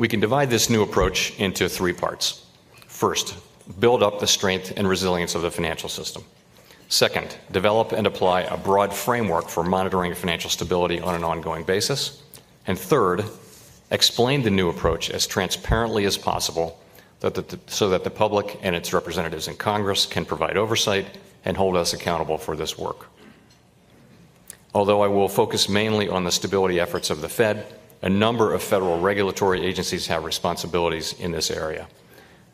We can divide this new approach into three parts. First, build up the strength and resilience of the financial system. Second, develop and apply a broad framework for monitoring financial stability on an ongoing basis. And third, explain the new approach as transparently as possible so that the public and its representatives in Congress can provide oversight and hold us accountable for this work. Although I will focus mainly on the stability efforts of the Fed, a number of federal regulatory agencies have responsibilities in this area.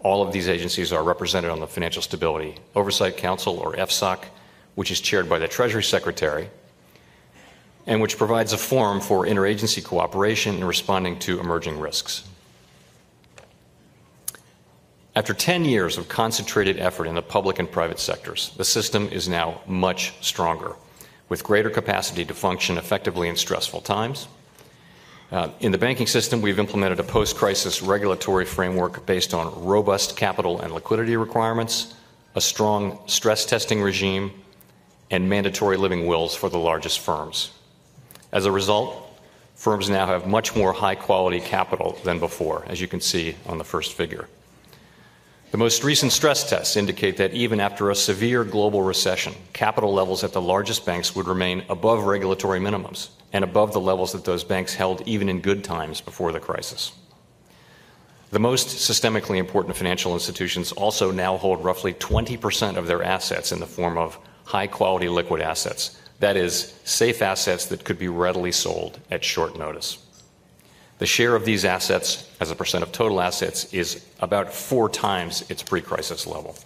All of these agencies are represented on the Financial Stability Oversight Council, or FSOC, which is chaired by the Treasury Secretary, and which provides a forum for interagency cooperation in responding to emerging risks. After 10 years of concentrated effort in the public and private sectors, the system is now much stronger, with greater capacity to function effectively in stressful times. In the banking system, we've implemented a post-crisis regulatory framework based on robust capital and liquidity requirements, a strong stress testing regime, and mandatory living wills for the largest firms. As a result, firms now have much more high-quality capital than before, as you can see on the first figure. The most recent stress tests indicate that even after a severe global recession, capital levels at the largest banks would remain above regulatory minimums and above the levels that those banks held even in good times before the crisis. The most systemically important financial institutions also now hold roughly 20% of their assets in the form of high-quality liquid assets, that is, safe assets that could be readily sold at short notice. The share of these assets as a percent of total assets is about 4 times its pre-crisis level.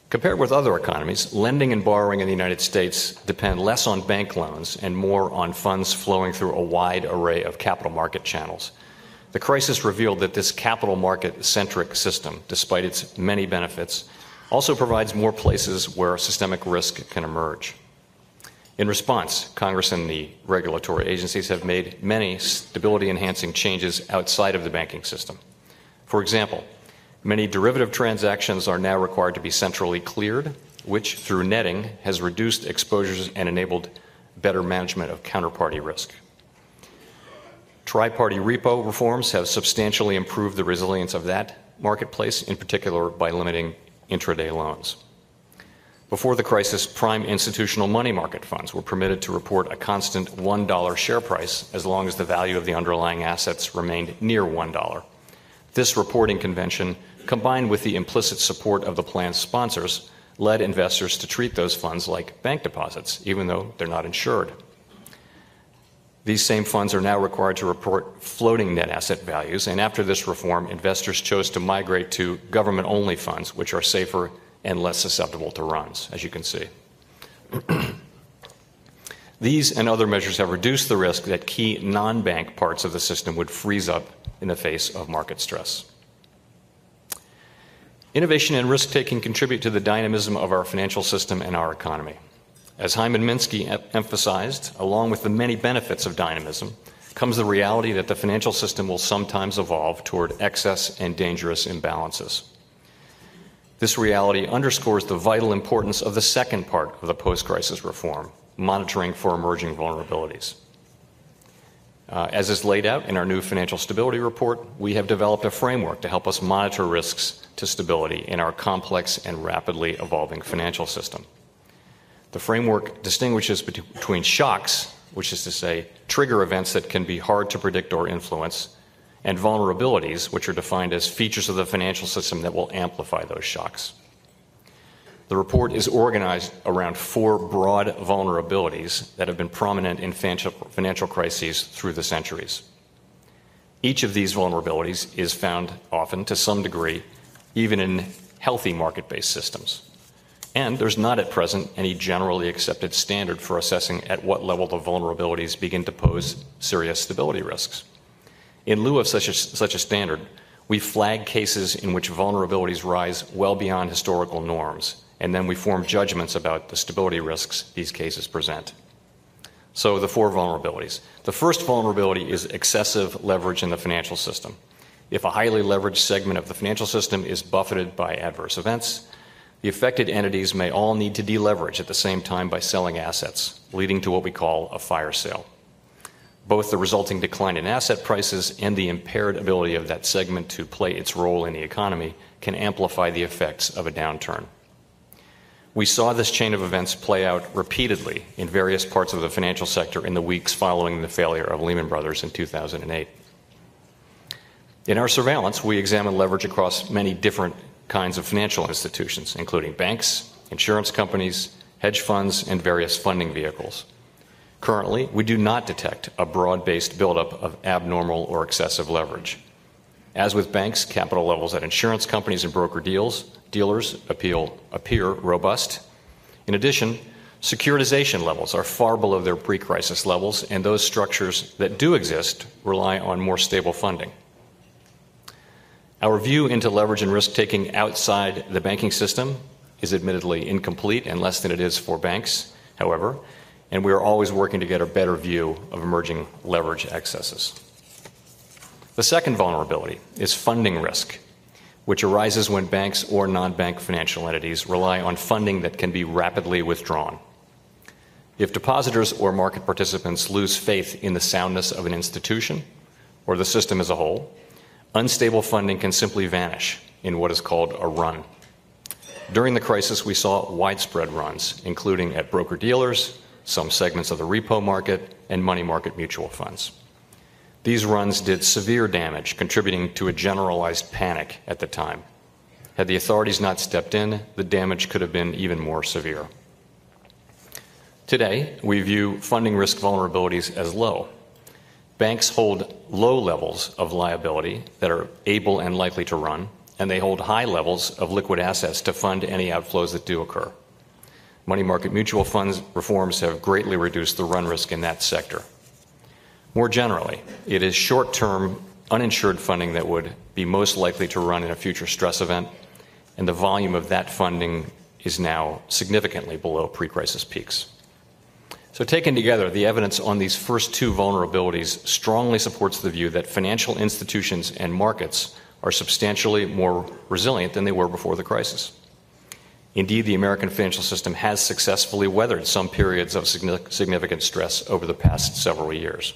Compared with other economies, lending and borrowing in the United States depend less on bank loans and more on funds flowing through a wide array of capital market channels. The crisis revealed that this capital market-centric system, despite its many benefits, also provides more places where systemic risk can emerge. In response, Congress and the regulatory agencies have made many stability-enhancing changes outside of the banking system. For example, many derivative transactions are now required to be centrally cleared, which, through netting, has reduced exposures and enabled better management of counterparty risk. Tri-party repo reforms have substantially improved the resilience of that marketplace, in particular by limiting intraday loans. Before the crisis, prime institutional money market funds were permitted to report a constant $1 share price as long as the value of the underlying assets remained near $1. This reporting convention, combined with the implicit support of the plan's sponsors, led investors to treat those funds like bank deposits, even though they're not insured. These same funds are now required to report floating net asset values, and after this reform, investors chose to migrate to government-only funds, which are safer and less susceptible to runs, as you can see. These and other measures have reduced the risk that key non-bank parts of the system would freeze up in the face of market stress. Innovation and risk-taking contribute to the dynamism of our financial system and our economy. As Hyman Minsky emphasized, along with the many benefits of dynamism, comes the reality that the financial system will sometimes evolve toward excess and dangerous imbalances. This reality underscores the vital importance of the second part of the post-crisis reform, monitoring for emerging vulnerabilities. As is laid out in our new Financial Stability Report, we have developed a framework to help us monitor risks to stability in our complex and rapidly evolving financial system. The framework distinguishes between shocks, which is to say, trigger events that can be hard to predict or influence, and vulnerabilities, which are defined as features of the financial system that will amplify those shocks. The report is organized around 4 broad vulnerabilities that have been prominent in financial crises through the centuries. Each of these vulnerabilities is found often, to some degree, even in healthy market-based systems. And there's not at present any generally accepted standard for assessing at what level the vulnerabilities begin to pose serious stability risks. In lieu of such a standard, we flag cases in which vulnerabilities rise well beyond historical norms, and then we form judgments about the stability risks these cases present. So the 4 vulnerabilities. The first vulnerability is excessive leverage in the financial system. If a highly leveraged segment of the financial system is buffeted by adverse events, the affected entities may all need to deleverage at the same time by selling assets, leading to what we call a fire sale. Both the resulting decline in asset prices and the impaired ability of that segment to play its role in the economy can amplify the effects of a downturn. We saw this chain of events play out repeatedly in various parts of the financial sector in the weeks following the failure of Lehman Brothers in 2008. In our surveillance, we examined leverage across many different kinds of financial institutions, including banks, insurance companies, hedge funds, and various funding vehicles. Currently, we do not detect a broad-based buildup of abnormal or excessive leverage. As with banks, capital levels at insurance companies and broker-dealers appear robust. In addition, securitization levels are far below their pre-crisis levels, and those structures that do exist rely on more stable funding. Our view into leverage and risk-taking outside the banking system is admittedly incomplete and less than it is for banks, however, and we are always working to get a better view of emerging leverage excesses. The second vulnerability is funding risk, which arises when banks or non-bank financial entities rely on funding that can be rapidly withdrawn. If depositors or market participants lose faith in the soundness of an institution or the system as a whole, unstable funding can simply vanish in what is called a run. During the crisis, we saw widespread runs, including at broker-dealers, some segments of the repo market, and money market mutual funds. These runs did severe damage, contributing to a generalized panic at the time. Had the authorities not stepped in, the damage could have been even more severe. Today, we view funding risk vulnerabilities as low. Banks hold low levels of liability that are able and likely to run, and they hold high levels of liquid assets to fund any outflows that do occur. Money market mutual funds reforms have greatly reduced the run risk in that sector. More generally, it is short-term, uninsured funding that would be most likely to run in a future stress event, and the volume of that funding is now significantly below pre-crisis peaks. So taken together, the evidence on these first two vulnerabilities strongly supports the view that financial institutions and markets are substantially more resilient than they were before the crisis. Indeed, the American financial system has successfully weathered some periods of significant stress over the past several years.